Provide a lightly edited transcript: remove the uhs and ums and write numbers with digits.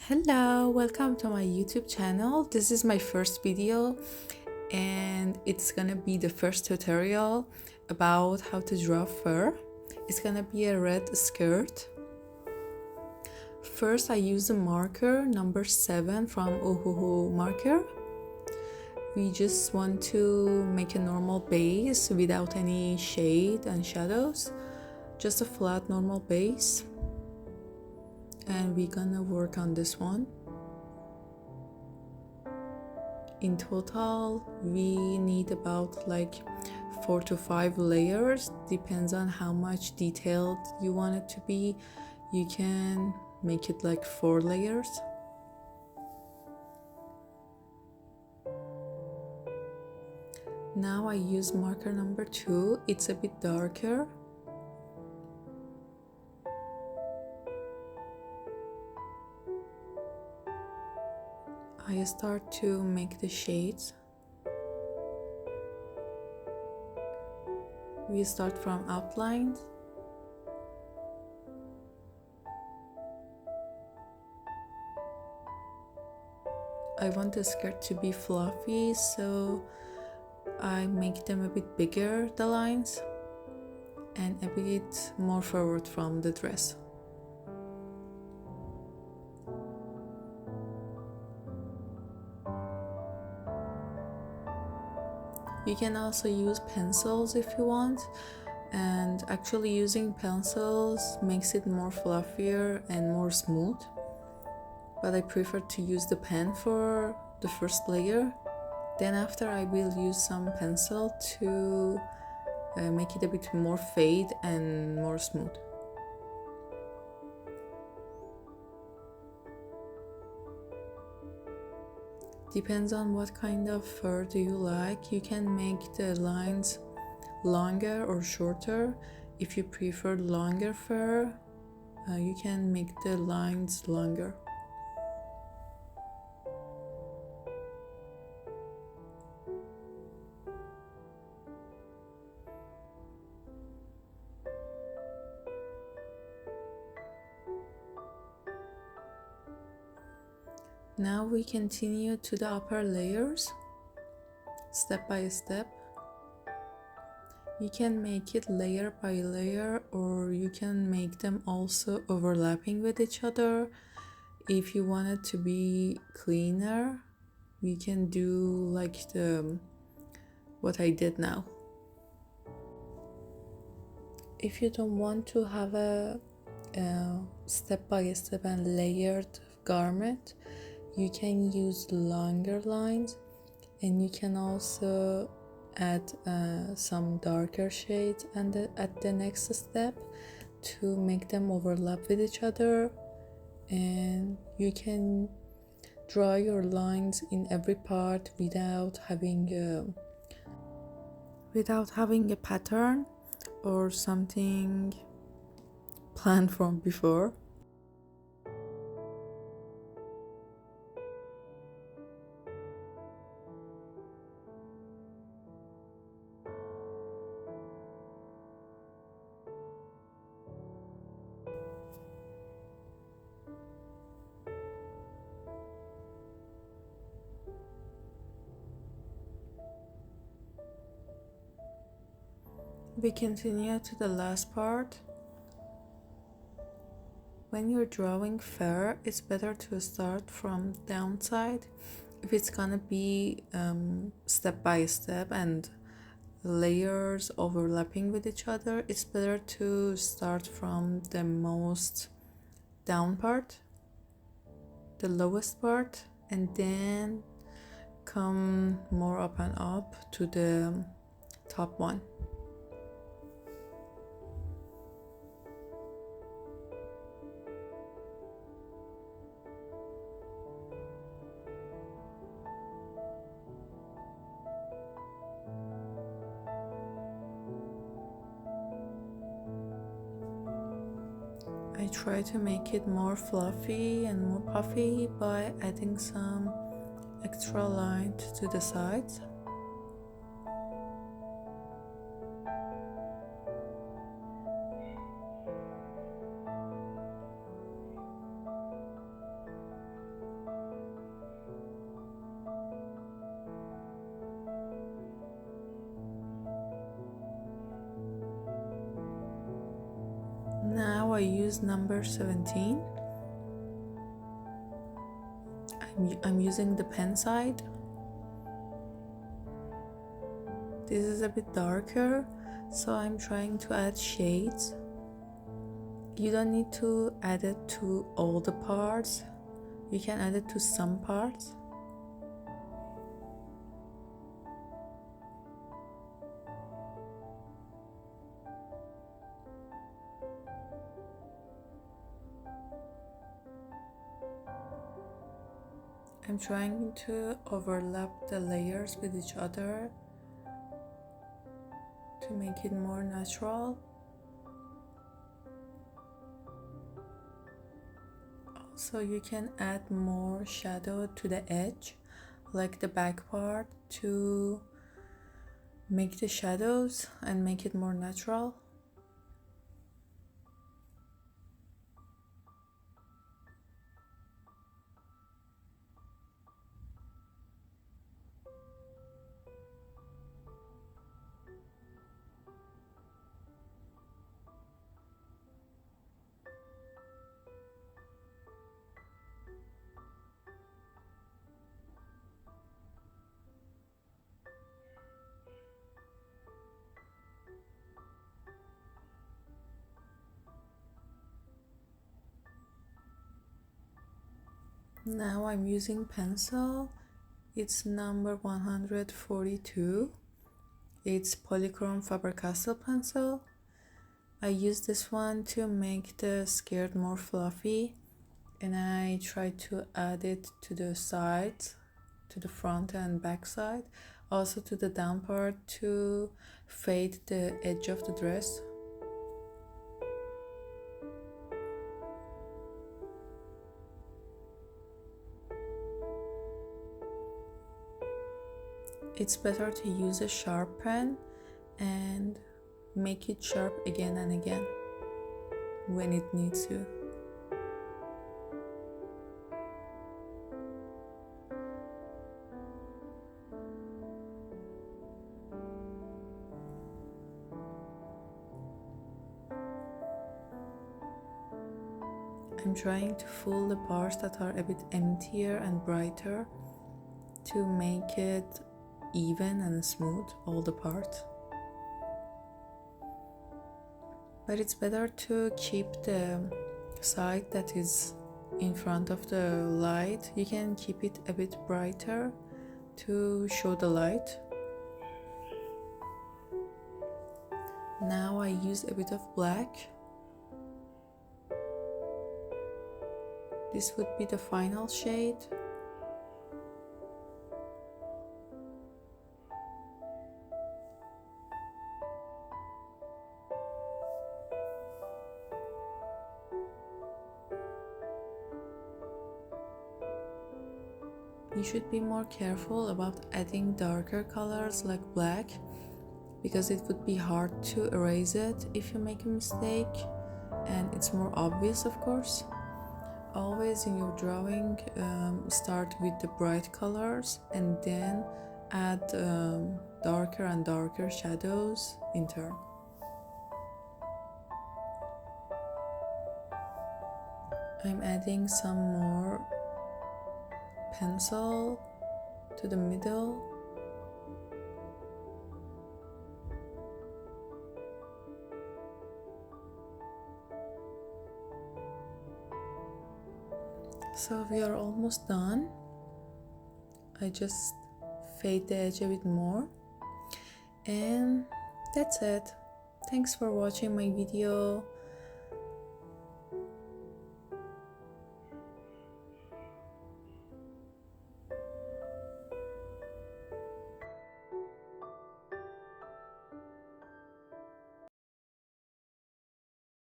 Hello, welcome to my YouTube channel. This is my first video and it's gonna be the first tutorial about how to draw fur. It's gonna be a red skirt. First, I use a marker number 7 from Ohuhu marker. We just want to make a normal base without any shade and shadows, just a flat normal base. And we're gonna work on this one. In total, we need about like 4 to 5 layers, depends on how much detailed you want it to be. You can make it like 4 layers. Now I use marker number 2, it's a bit darker. I start to make the shades. We start from outlines. I want the skirt to be fluffy, so I make them a bit bigger, the lines, and a bit more forward from the dress. You can also use pencils if you want, and actually using pencils makes it more fluffier and more smooth, but I prefer to use the pen for the first layer. Then after I will use some pencil to make it a bit more fade and more smooth. Depends on what kind of fur do you like. You can make the lines longer or shorter. If you prefer longer fur, you can make the lines longer. Now we continue to the upper layers, step by step. You can make it layer by layer, or you can make them also overlapping with each other. If you want it to be cleaner, we can do like what I did now. If you don't want to have a step by step and layered garment, you can use longer lines, and you can also add some darker shades at the next step to make them overlap with each other. And you can draw your lines in every part without having a pattern or something planned from before. We continue to the last part. When you're drawing fur, it's better to start from downside. If it's gonna be step by step and layers overlapping with each other, it's better to start from the most down part, the lowest part, and then come more up and up to the top one. I try to make it more fluffy and more puffy by adding some extra line to the sides. Now I use number 17. I'm using the pen side. This is a bit darker, so I'm trying to add shades. You don't need to add it to all the parts. You can add it to some parts. I'm trying to overlap the layers with each other to make it more natural. Also, you can add more shadow to the edge, like the back part, to make the shadows and make it more natural. Now I'm using pencil. It's number 142. It's Polychrome Faber-Castell pencil. I use this one to make the skirt more fluffy, and I try to add it to the sides, to the front and back side, also to the down part to fade the edge of the dress. It's better to use a sharp pen and make it sharp again and again when it needs to. I'm trying to fill the parts that are a bit emptier and brighter to make it even and smooth, all the parts. But it's better to keep the side that is in front of the light. You can keep it a bit brighter to show the light. Now I use a bit of black. This would be the final shade. You should be more careful about adding darker colors like black, because it would be hard to erase it if you make a mistake, and it's more obvious, of course. Always in your drawing, start with the bright colors and then add darker and darker shadows in turn. I'm adding some more pencil to the middle. So we are almost done. I just fade the edge a bit more, and that's it. Thanks for watching my video.